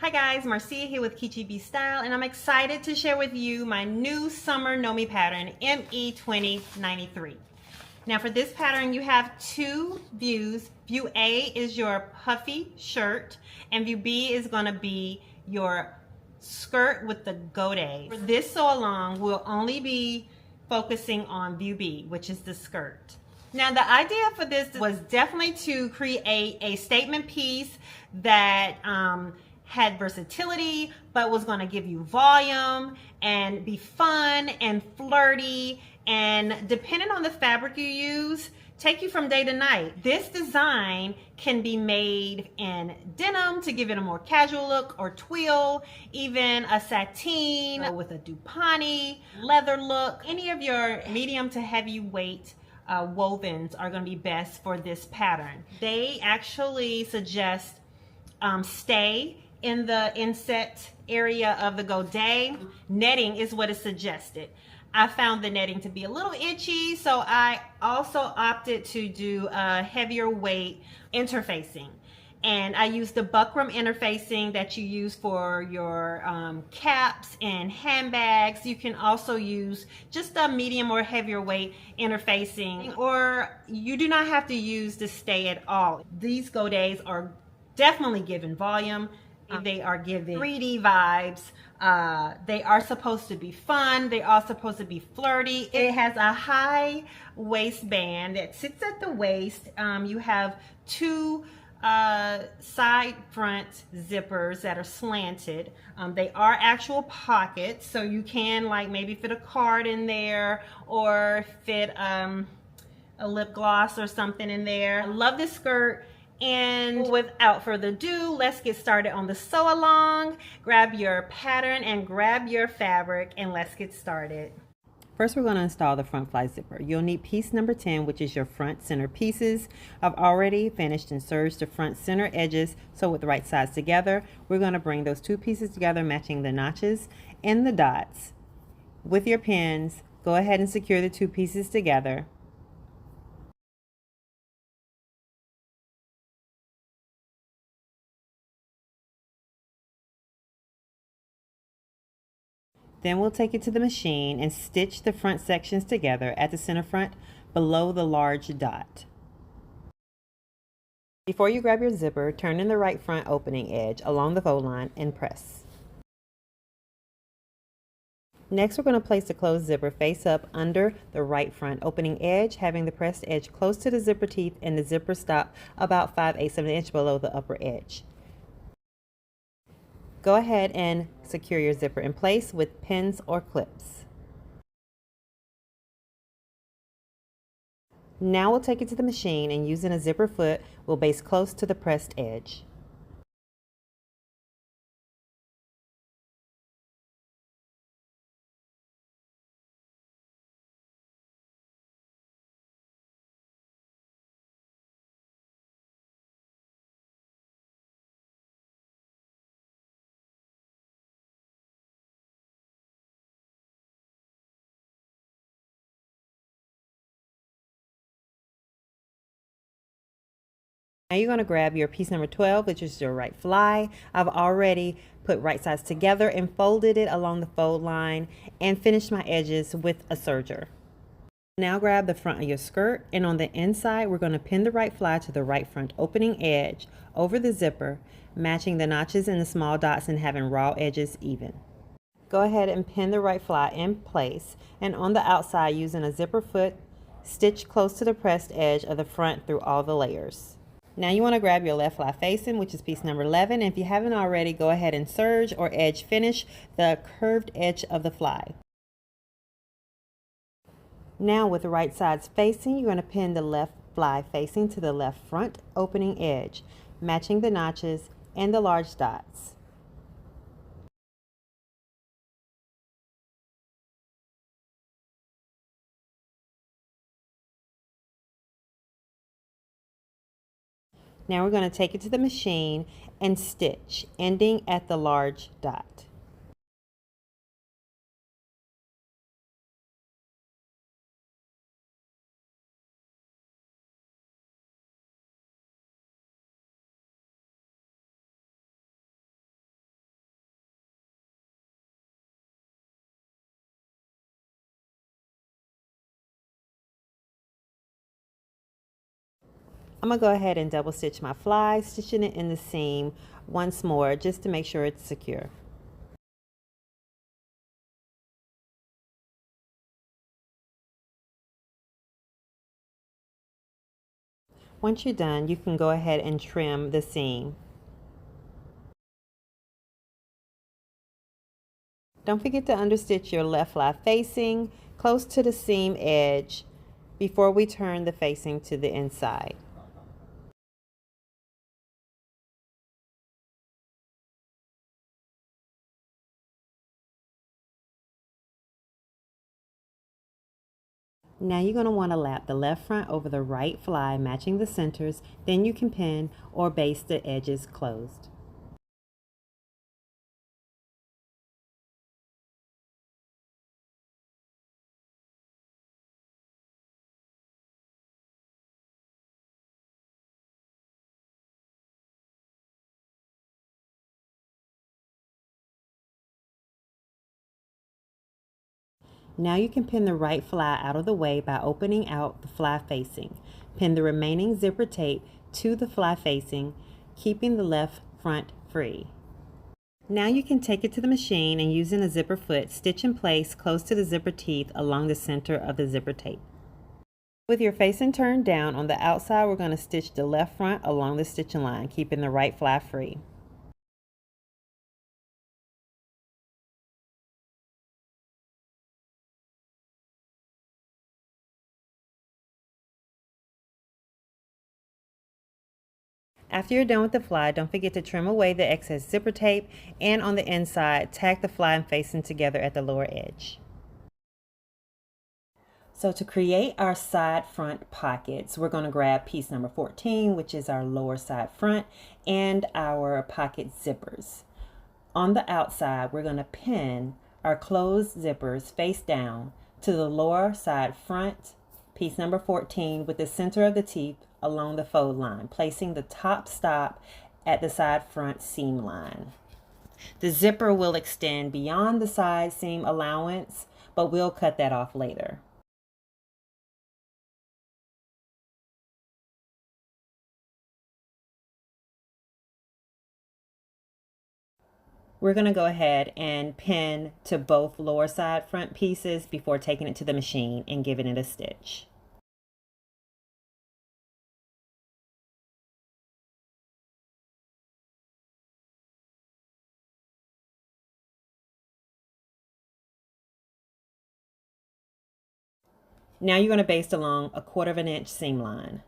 Hi guys, Marcia here with Kichi B Style, and I'm excited to share with you my new summer Know Me pattern, ME2093. Now for this pattern, you have two views. View A is your puffy shirt, and view B is going to be your skirt with the godet. For this sew along, we'll only be focusing on view B, which is the skirt. Now the idea for this was definitely to create a statement piece that had versatility, but was going to give you volume and be fun and flirty, and depending on the fabric you use, take you from day to night. This design can be made in denim to give it a more casual look, or twill, even a sateen with a Dupani leather look. Any of your medium to heavyweight wovens are going to be best for this pattern. They actually suggest stay in the inset area of the godet. Netting is what is suggested. I found the netting to be a little itchy, so I also opted to do a heavier weight interfacing. And I used the buckram interfacing that you use for your caps and handbags. You can also use just a medium or heavier weight interfacing, or you do not have to use the stay at all. These godets are definitely giving volume. They are giving 3D vibes. They are supposed to be fun. They are supposed to be flirty. It has a high waistband that sits at the waist. You have two side front zippers that are slanted. They are actual pockets, so you can like maybe fit a card in there, or fit a lip gloss or something in there. I love this skirt. And without further ado, let's get started on the sew along. Grab your pattern and grab your fabric, and let's get started. First, we're going to install the front fly zipper. You'll need piece number 10, which is your front center pieces. I've already finished and serged the front center edges, so with the right sides together, we're going to bring those two pieces together, matching the notches and the dots. With your pins, go ahead and secure the two pieces together. Then we'll take it to the machine and stitch the front sections together at the center front below the large dot. Before you grab your zipper, turn in the right front opening edge along the fold line and press. Next, we're going to place the closed zipper face up under the right front opening edge, having the pressed edge close to the zipper teeth and the zipper stop about 5/8 of an inch below the upper edge. Go ahead and secure your zipper in place with pins or clips. Now we'll take it to the machine, and using a zipper foot, we'll base close to the pressed edge. Now you're going to grab your piece number 12, which is your right fly. I've already put right sides together and folded it along the fold line and finished my edges with a serger. Now grab the front of your skirt, and on the inside we're going to pin the right fly to the right front opening edge over the zipper, matching the notches and the small dots and having raw edges even. Go ahead and pin the right fly in place, and on the outside, using a zipper foot, stitch close to the pressed edge of the front through all the layers. Now you want to grab your left fly facing, which is piece number 11, and if you haven't already, go ahead and serge or edge finish the curved edge of the fly. Now with the right sides facing, you're going to pin the left fly facing to the left front opening edge, matching the notches and the large dots. Now we're going to take it to the machine and stitch, ending at the large dot. I'm going to go ahead and double stitch my fly, stitching it in the seam once more just to make sure it's secure. Once you're done, you can go ahead and trim the seam. Don't forget to understitch your left fly facing close to the seam edge before we turn the facing to the inside. Now you're going to want to lap the left front over the right fly, matching the centers. Then you can pin or baste the edges closed. Now you can pin the right fly out of the way by opening out the fly facing. Pin the remaining zipper tape to the fly facing, keeping the left front free. Now you can take it to the machine and using a zipper foot, stitch in place close to the zipper teeth along the center of the zipper tape. With your facing turned down on the outside, we're going to stitch the left front along the stitching line, keeping the right fly free. After you're done with the fly, don't forget to trim away the excess zipper tape, and on the inside, tack the fly and facing together at the lower edge. So to create our side front pockets, we're going to grab piece number 14, which is our lower side front, and our pocket zippers. On the outside, we're going to pin our closed zippers face down to the lower side front, piece number 14, with the center of the teeth along the fold line, placing the top stop at the side front seam line. The zipper will extend beyond the side seam allowance, but we'll cut that off later. We're going to go ahead and pin to both lower side front pieces before taking it to the machine and giving it a stitch. Now you're going to baste along a 1/4 inch seam line.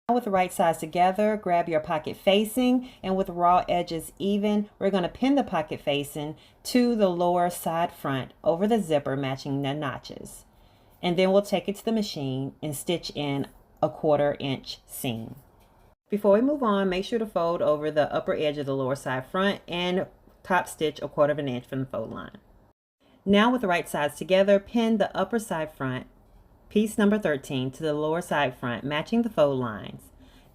With the right sides together, grab your pocket facing, and with raw edges even, we're going to pin the pocket facing to the lower side front over the zipper, matching the notches. And then we'll take it to the machine and stitch in a 1/4 inch seam. Before we move on, make sure to fold over the upper edge of the lower side front and top stitch a 1/4 inch from the fold line. Now with the right sides together, pin the upper side front, piece number 13, to the lower side front, matching the fold lines.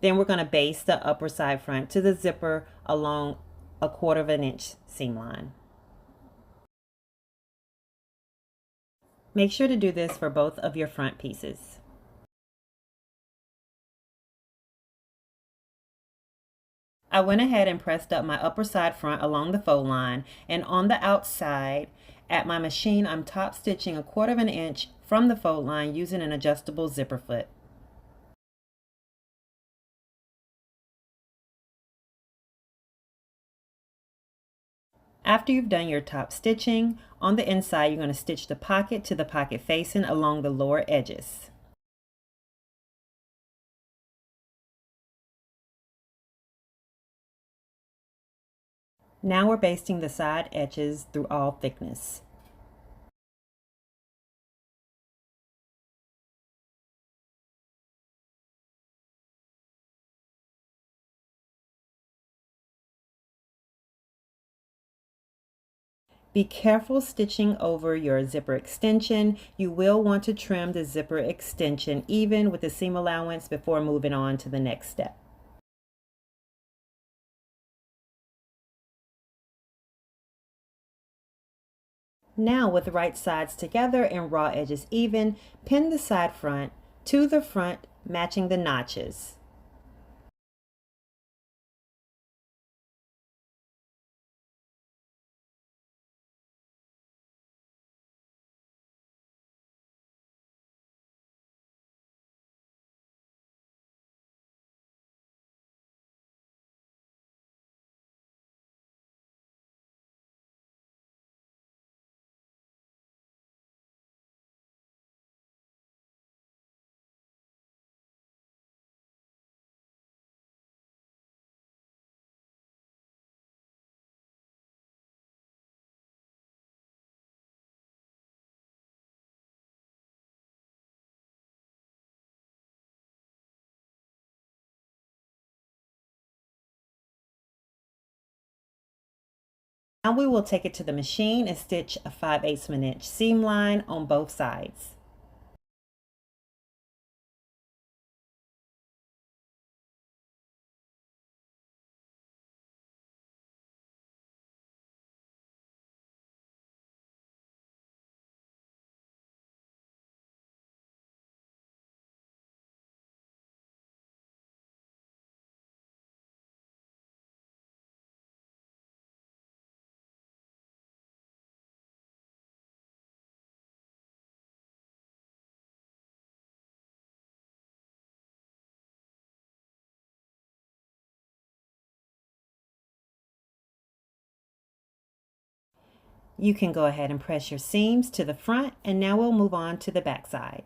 Then we're going to baste the upper side front to the zipper along a 1/4 inch seam line. Make sure to do this for both of your front pieces. I went ahead and pressed up my upper side front along the fold line, and on the outside at my machine, I'm top stitching a 1/4 inch from the fold line using an adjustable zipper foot. After you've done your top stitching, on the inside you're going to stitch the pocket to the pocket facing along the lower edges. Now we're basting the side edges through all thickness. Be careful stitching over your zipper extension. You will want to trim the zipper extension even with the seam allowance before moving on to the next step. Now, with the right sides together and raw edges even, pin the side front to the front, matching the notches. Now we will take it to the machine and stitch a 5/8 of an inch seam line on both sides. You can go ahead and press your seams to the front, and now we'll move on to the back side.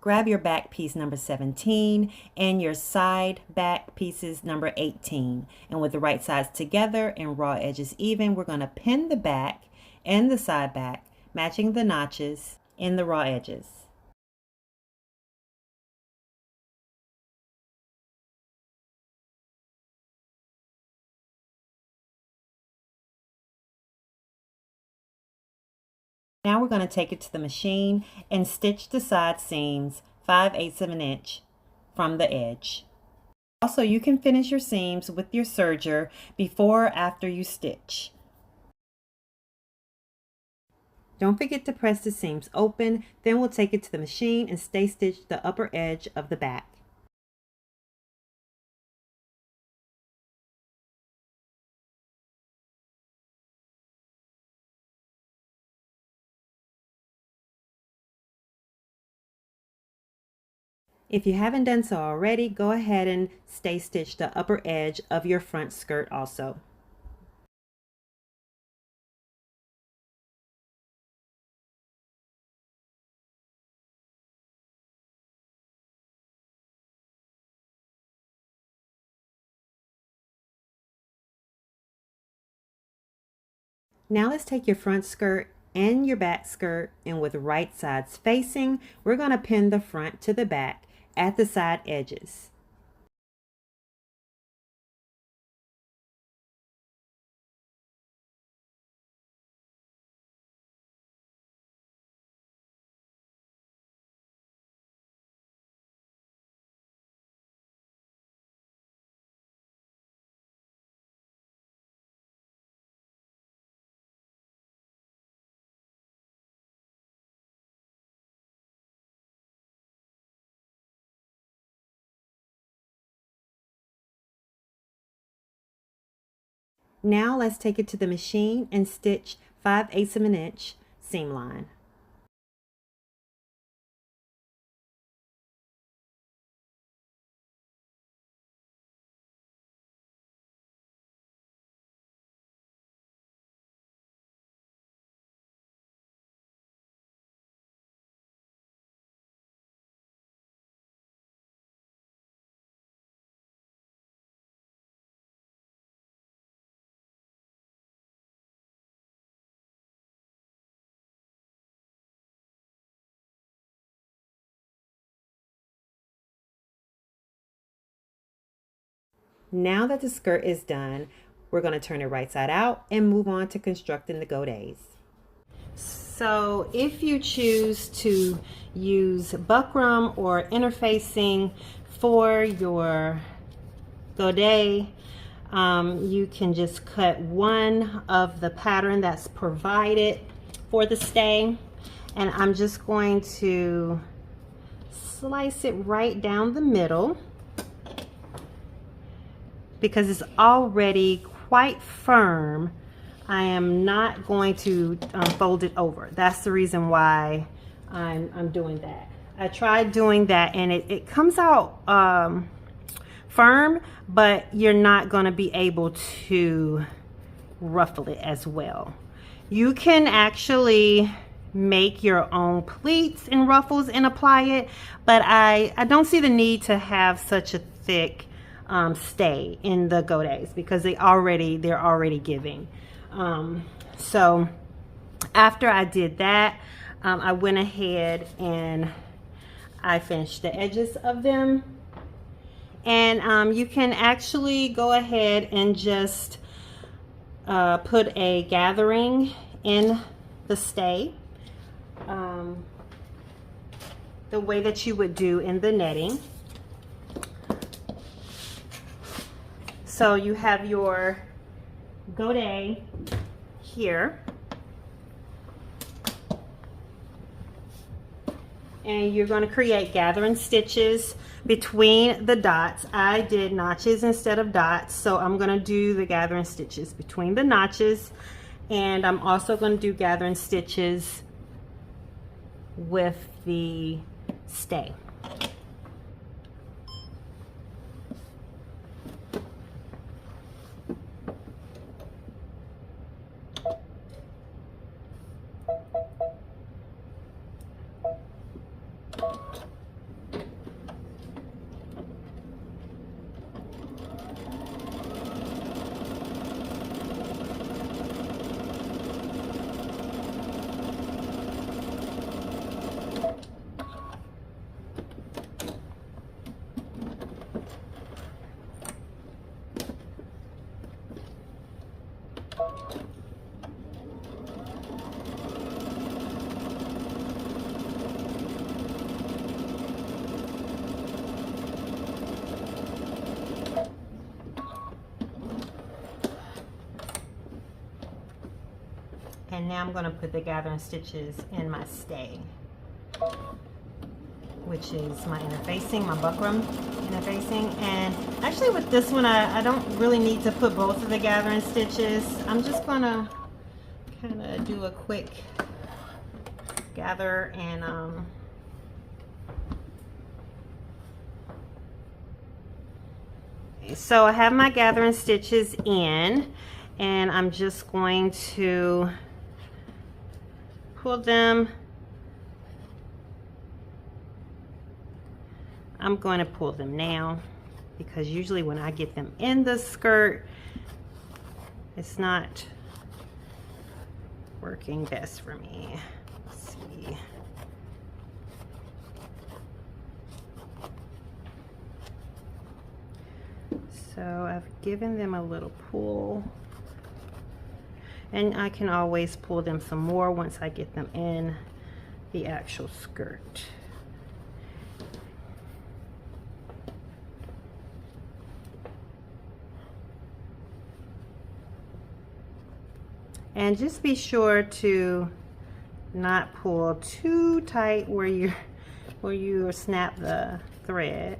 Grab your back piece number 17 and your side back pieces number 18. And with the right sides together and raw edges even, we're going to pin the back and the side back, matching the notches in the raw edges. Now we're going to take it to the machine and stitch the side seams 5/8 of an inch from the edge. Also, you can finish your seams with your serger before or after you stitch. Don't forget to press the seams open, then we'll take it to the machine and stay stitch the upper edge of the back. If you haven't done so already, go ahead and stay stitch the upper edge of your front skirt also. Now let's take your front skirt and your back skirt, and with right sides facing, we're going to pin the front to the back at the side edges. Now let's take it to the machine and stitch 5/8 of an inch seam line. Now that the skirt is done, we're going to turn it right side out and move on to constructing the godets. So if you choose to use buckram or interfacing for your godet, you can just cut one of the pattern that's provided for the stay, and I'm just going to slice it right down the middle because it's already quite firm. I am not going to fold it over. That's the reason why I'm doing that. I tried doing that and it comes out firm, but you're not going to be able to ruffle it as well. You can actually make your own pleats and ruffles and apply it, but I don't see the need to have such a thick stay in the godets because they're already giving. So after I did that, I went ahead and I finished the edges of them, and you can actually go ahead and just put a gathering in the stay the way that you would do in the netting. So you have your godet here, and you're going to create gathering stitches between the dots. I did notches instead of dots, so I'm going to do the gathering stitches between the notches, and I'm also going to do gathering stitches with the stay. And now I'm going to put the gathering stitches in my stay, which is my interfacing, my buckram interfacing. And actually with this one, I don't really need to put both of the gathering stitches. I'm just going to kind of do a quick gather and so I have my gathering stitches in, and I'm just going to pull them. I'm going to pull them now because usually when I get them in the skirt, it's not working best for me. Let's see. So I've given them a little pull, and I can always pull them some more once I get them in the actual skirt. And just be sure to not pull too tight where you snap the thread.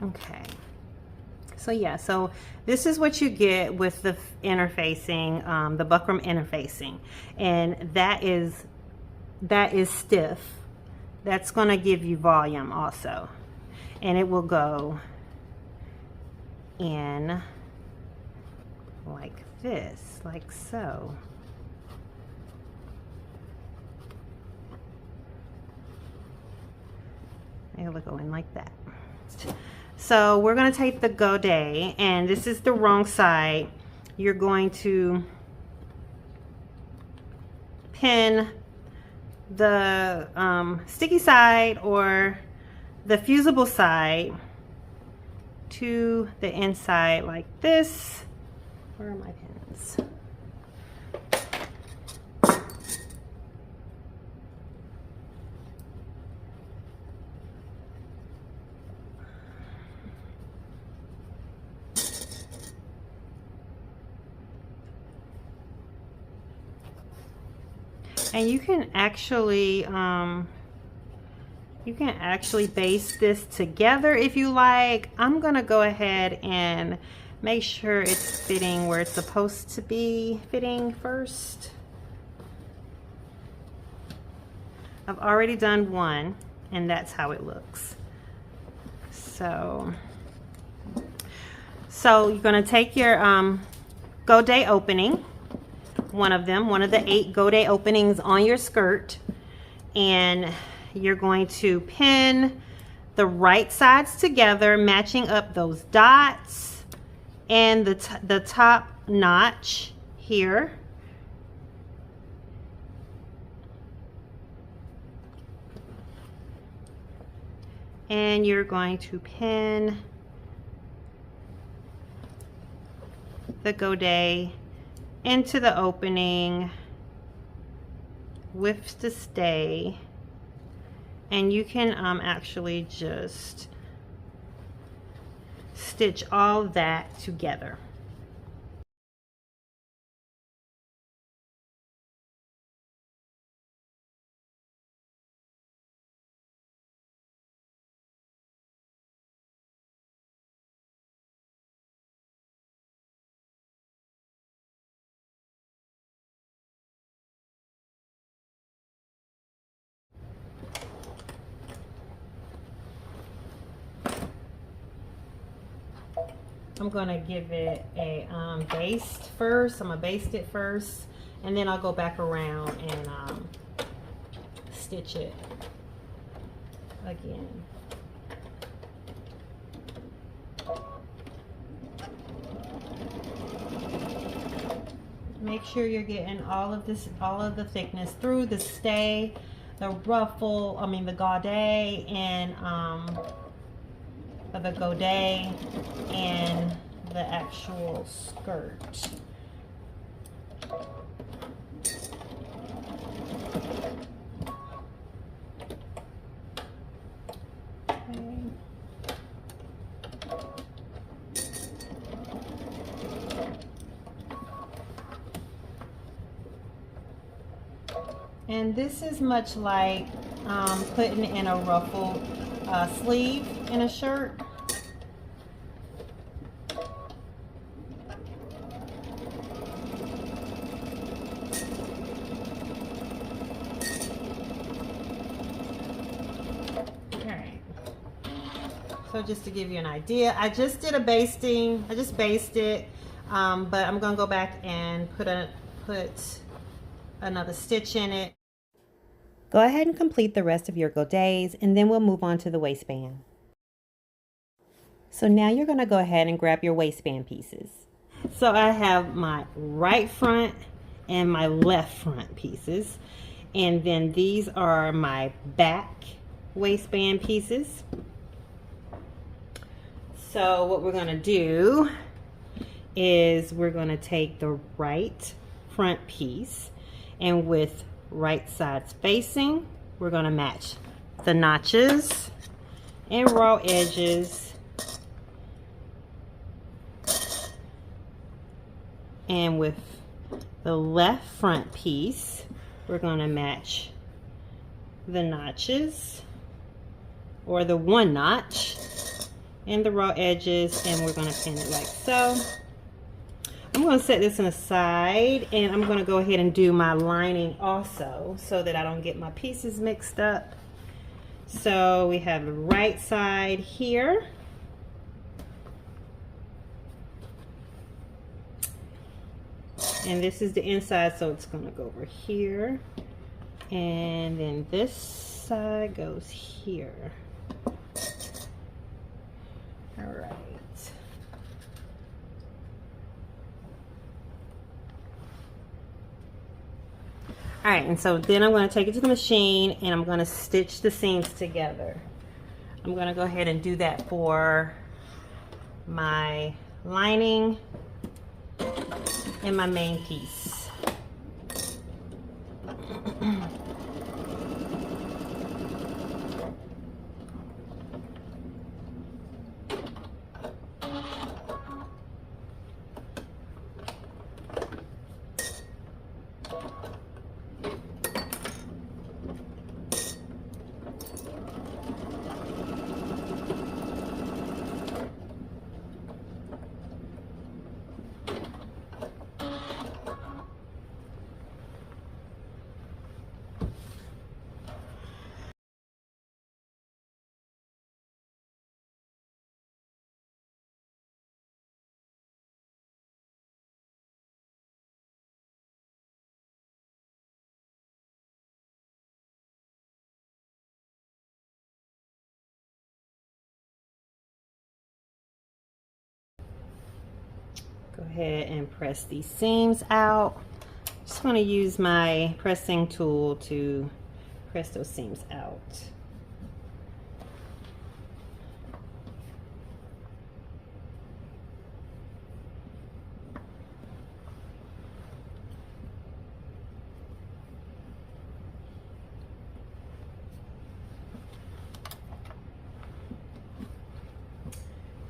Okay, so yeah, so this is what you get with the interfacing, the buckram interfacing, and that is stiff. That's going to give you volume also, and it will go in like this, like so. It will go in like that. So we're going to take the Godet, and this is the wrong side. You're going to pin the sticky side or the fusible side to the inside like this. Where are my pins? And you can actually baste this together if you like. I'm gonna go ahead and make sure it's fitting where it's supposed to be fitting first. I've already done one, and that's how it looks. So you're gonna take your Godet opening, one of the 8 Godet openings on your skirt, and you're going to pin the right sides together, matching up those dots and the top notch here. And you're going to pin the Godet into the opening with the stay, and you can actually just stitch all that together. I'm gonna give it a baste first. I'm gonna baste it first, and then I'll go back around and stitch it again. Make sure you're getting all of the thickness through the stay, the ruffle, the Godet, and the Godet and the actual skirt. Okay. And this is much like putting in a ruffle sleeve in a shirt. So just to give you an idea, I just did a basting. I just basted, but I'm gonna go back and put another stitch in it. Go ahead and complete the rest of your godets, and then we'll move on to the waistband. So now you're gonna go ahead and grab your waistband pieces. So I have my right front and my left front pieces, and then these are my back waistband pieces. So what we're gonna do is we're gonna take the right front piece, and with right sides facing, we're gonna match the notches and raw edges, and with the left front piece, we're gonna match the notches or the one notch and the raw edges, and we're gonna pin it like so. I'm gonna set this aside, and I'm gonna go ahead and do my lining also so that I don't get my pieces mixed up. So we have the right side here. And this is the inside, so it's gonna go over here. And then this side goes here. All right, and so then I'm going to take it to the machine and I'm going to stitch the seams together. I'm going to go ahead and do that for my lining and my main piece. Go ahead and press these seams out. Just want to use my pressing tool to press those seams out.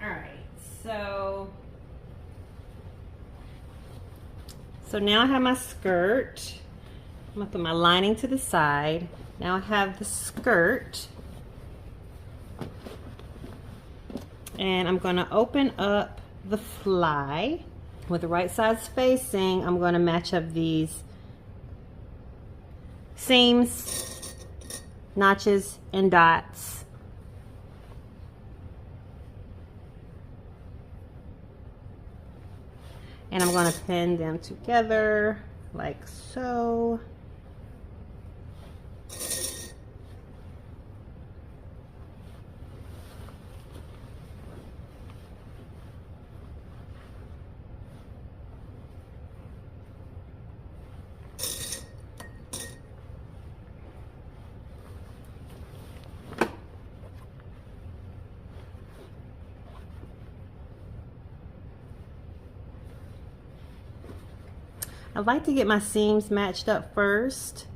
All right, so now I have my skirt. I'm gonna put my lining to the side. Now I have the skirt. And I'm gonna open up the fly. With the right side spacing, I'm gonna match up these seams, notches, and dots. And I'm going to pin them together like so. I like to get my seams matched up first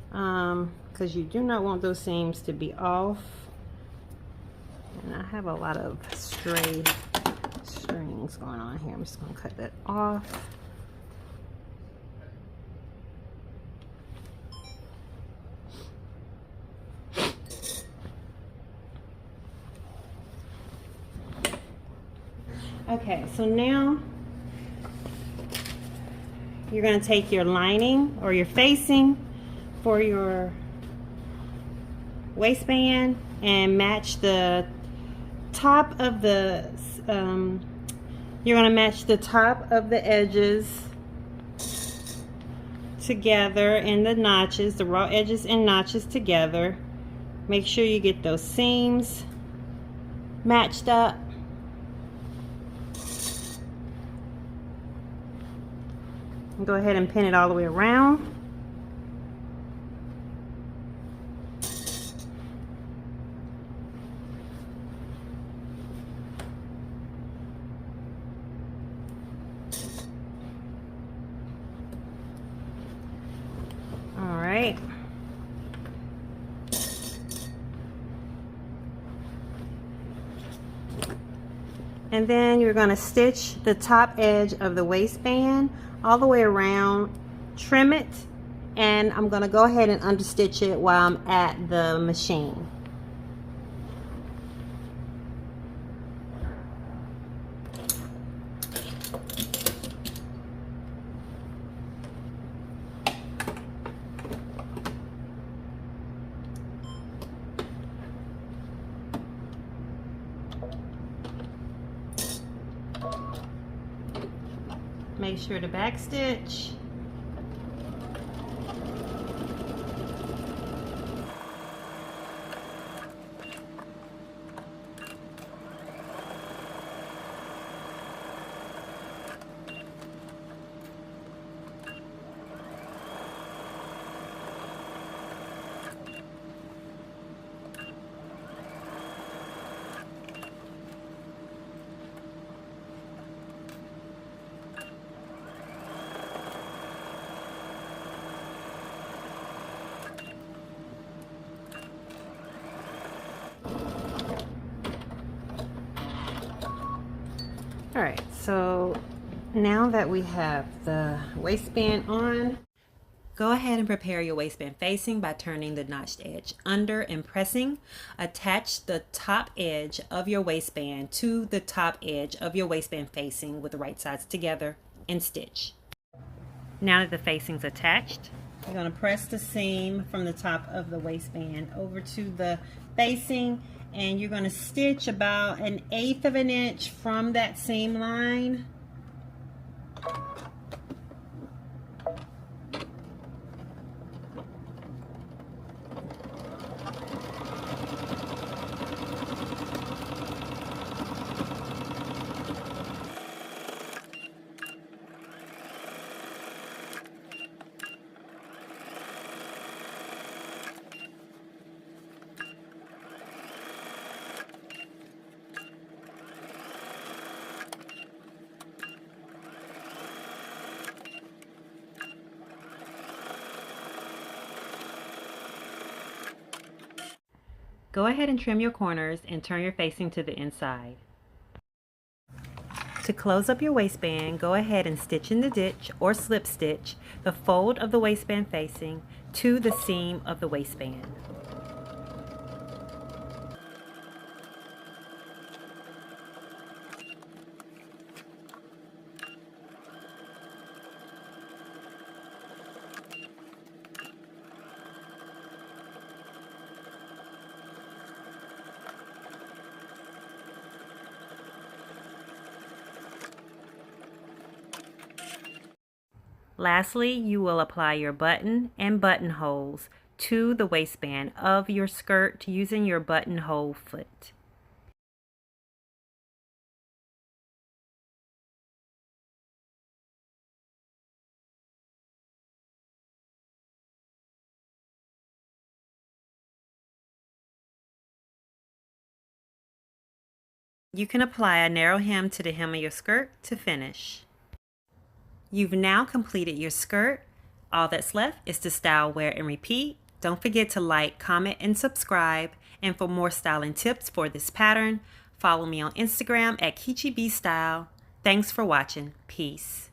because you do not want those seams to be off. And I have a lot of stray strings going on here. I'm just going to cut that off. Okay, so now you're going to take your lining or your facing for your waistband and match the top of the you're going to match the top of the edges together and the notches, the raw edges and notches together. Make sure you get those seams matched up. Go ahead and pin it all the way around. All right. And then you're going to stitch the top edge of the waistband all the way around, trim it, and I'm going to go ahead and understitch it while I'm at the machine. Make sure to back stitch. So now that we have the waistband on, go ahead and prepare your waistband facing by turning the notched edge under and pressing. Attach the top edge of your waistband to the top edge of your waistband facing with the right sides together and stitch. Now that the facing's attached, you're going to press the seam from the top of the waistband over to the facing, and you're going to stitch about 1/8 of an inch from that seam line. Go ahead and trim your corners and turn your facing to the inside. To close up your waistband, go ahead and stitch in the ditch or slip stitch the fold of the waistband facing to the seam of the waistband. Lastly, you will apply your button and buttonholes to the waistband of your skirt using your buttonhole foot. You can apply a narrow hem to the hem of your skirt to finish. You've now completed your skirt. All that's left is to style, wear, and repeat. Don't forget to like, comment, and subscribe. And for more styling tips for this pattern, follow me on Instagram at KichiBStyle. Thanks for watching. Peace.